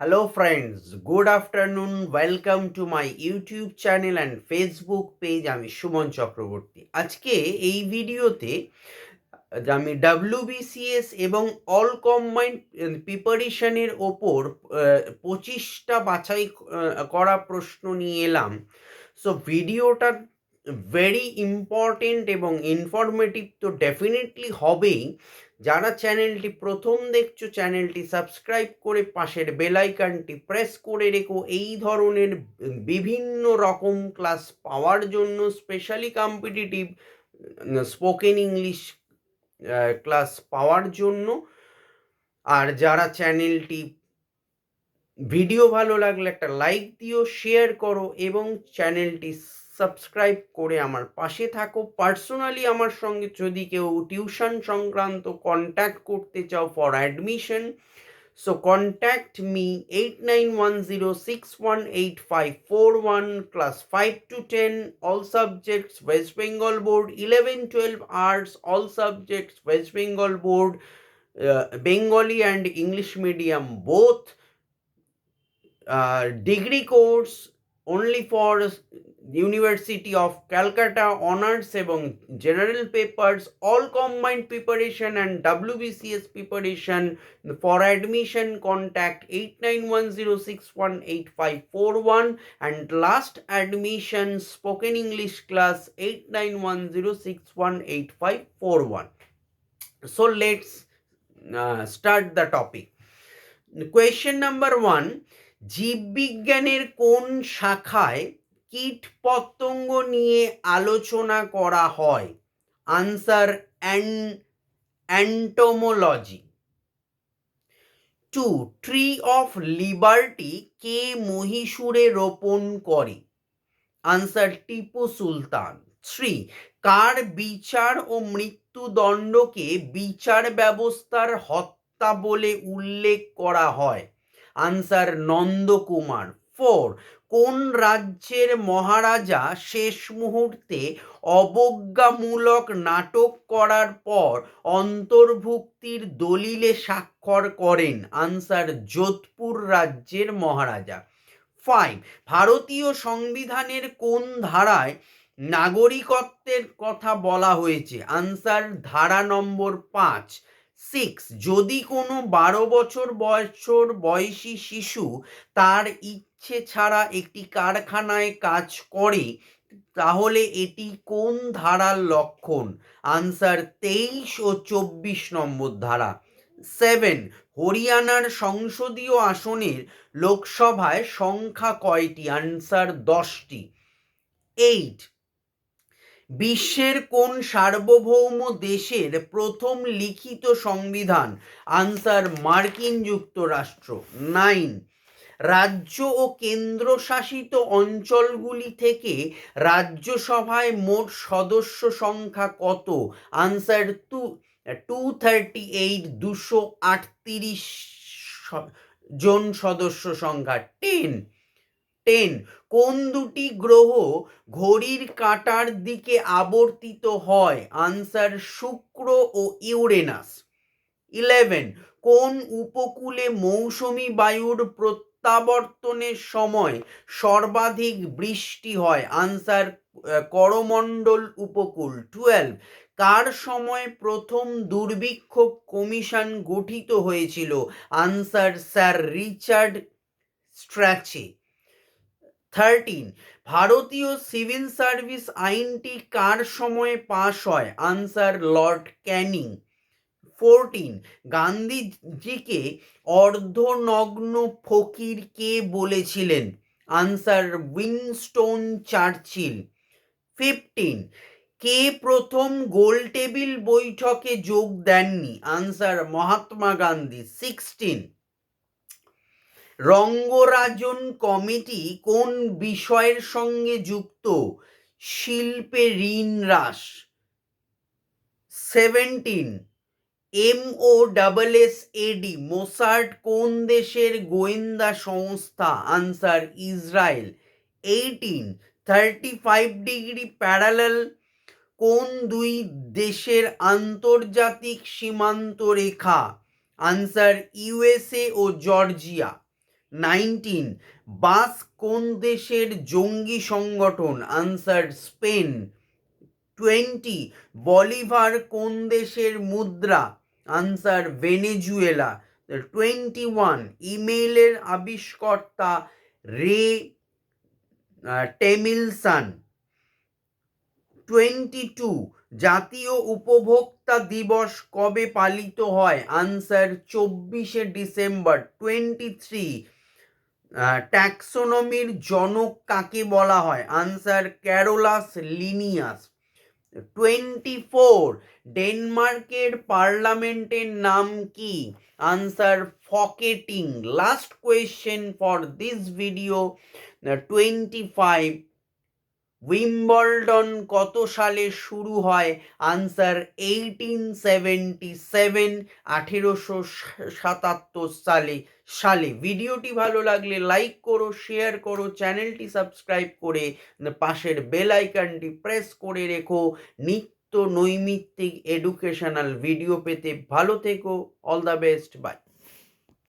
Hello friends, good afternoon. Welcome to my YouTube channel and Facebook page. আমি সুমন চক্রবর্তী। আজকে এই ভিডিওতে আমি WBCS এবং অল কম্বাইন্ড প্রিপারেশনের ওপর 25টা বাছাই করা প্রশ্ন নিয়ে এলাম। সো ভিডিওটা ভেরি ইম্পর্টেন্ট এবং ইনফরমেটিভ তো ডেফিনেটলি হবেই। যারা চ্যানেলটি প্রথম দেখছো চ্যানেলটি সাবস্ক্রাইব করে পাশের বেল আইকনটি প্রেস করে রেখো এই ধরনের বিভিন্ন রকম ক্লাস পাওয়ার জন্য, specially competitive spoken English class পাওয়ার জন্য। আর যারা চ্যানেলটি ভিডিও ভালো লাগলে একটা লাইক দিও, শেয়ার করো এবং চ্যানেলটি সাবস্ক্রাইব করে আমার পাশে থাকো। পার্সোনালি আমার সঙ্গে যদি কেউ টিউশন সংক্রান্ত কন্ট্যাক্ট করতে চাও for admission, so contact me 8910618541, class 5 to 10, all subjects West Bengal board, 11-12 arts, all subjects West Bengal board, Bengali and English medium both, degree course only for University of Calcutta, honors এবং general papers, all combined preparation and WBCS preparation. For admission contact 8910618541 and last admission spoken English class 8910618541. So let's start the topic. Question number 1, জীববিজ্ঞানের কোন শাখায় কীট পতঙ্গ নিয়ে আলোচনা করা হয়? Answer entomology. 2, tree of liberty কে মহীশূরে রোপণ করে? আনসার টিপু সুলতান। 3, কার বিচার ও মৃত্যুদণ্ডকে বিচার ব্যবস্থার হত্যা বলে উল্লেখ করা হয়? আনসার নন্দকুমার। 4, কোন রাজ্যের মহারাজা শেষ মুহূর্তে অবজ্ঞামূলক নাটক করার পর অন্তর্ভুক্তির দলিলে স্বাক্ষর করেন? আনসার যোধপুর রাজ্যের মহারাজা। 5, ভারতীয় সংবিধানের কোন ধারায় নাগরিকত্বের কথা বলা হয়েছে? আনসার ধারা নম্বর 5। 6, যদি কোনো 12 বছর বয়সী শিশু তার ইচ্ছে ছাড়া একটি কারখানায় কাজ করে তাহলে এটি কোন ধারার লক্ষণ? আনসার 23 ও 24 নম্বর ধারা। 7, হরিয়ানার সংসদীয় আসনের লোকসভায় সংখ্যা কয়টি? আনসার 10টি। 8, বিশ্বের কোন সার্বভৌম দেশের প্রথম লিখিত সংবিধান? আনসার মার্কিন যুক্তরাষ্ট্র। 9, রাজ্য ও কেন্দ্রশাসিত অঞ্চলগুলি থেকে রাজ্যসভায় মোট সদস্য সংখ্যা কত? আনসার 238, 238 জন সদস্য সংখ্যা। 10, কোন দুটি গ্রহ ঘড়ির কাঁটার দিকে আবর্তিত হয়? আনসার শুক্র ও ইউরেনাস। 11, কোন উপকূলে মৌসুমী বায়ুর প্রত্যাবর্তনের সময় সর্বাধিক বৃষ্টি হয়? আনসার করমণ্ডল উপকূল। 12, কার সময় প্রথম দুর্ভিক্ষ কমিশন গঠিত হয়েছিল? Answer sir Richard স্ট্র্যাচে। 13, ভারতীয় সিভিল সার্ভিস আইনটি কার সময়ে পাশ হয়? Answer Lord Canning. 14, গান্ধীজিকে অর্ধনগ্ন ফকির কে বলেছিলেন? Answer Winston Churchill. 15, কে প্রথম গোল টেবিল বৈঠকে যোগ দেননি? আনসার মহাত্মা গান্ধী। 16, রঙ্গরাজন কমিটি কোন বিষয়ের সঙ্গে যুক্ত? শিল্পে ঋণ হ্রাস। 17, MOSSAD মোসাড কোন দেশের গোয়েন্দা সংস্থা? Answer Israel. 18, 35 ডিগ্রি প্যারালাল কোন দুই দেশের আন্তর্জাতিক সীমান্ত রেখা? আনসার USA ও জর্জিয়া। 19. বাস কোন দেশের জঙ্গি সংগঠন? Answer Spain. 20. বলিভার কোন দেশের মুদ্রা? Answer Venezuela. 21. ইমেইলের আবিষ্কর্তা রে টেমিলসন। 22. জাতীয় উপভোক্তা দিবস কবে পালিত হয়? Answer 24শে December. 23. ট্যাক্সোনমির জনক কাকে বলা হয়? Answer Carolus Linnaeus. 24. ডেনমার্কের পার্লামেন্টের নাম কি? Answer Folketing. Last question for this video. 25. Wimbledon কত সালে শুরু হয়? আনসার 1877, 1877 সালে। ভিডিওটি ভালো লাগলে লাইক করো, শেয়ার করো, চ্যানেলটি সাবস্ক্রাইব করে পাশের বেল আইকনটি প্রেস করে রেখো নিত্য নৈমিত্তিক এডুকেশনাল ভিডিও পেতে। ভালো থেকো। All the best. বাই।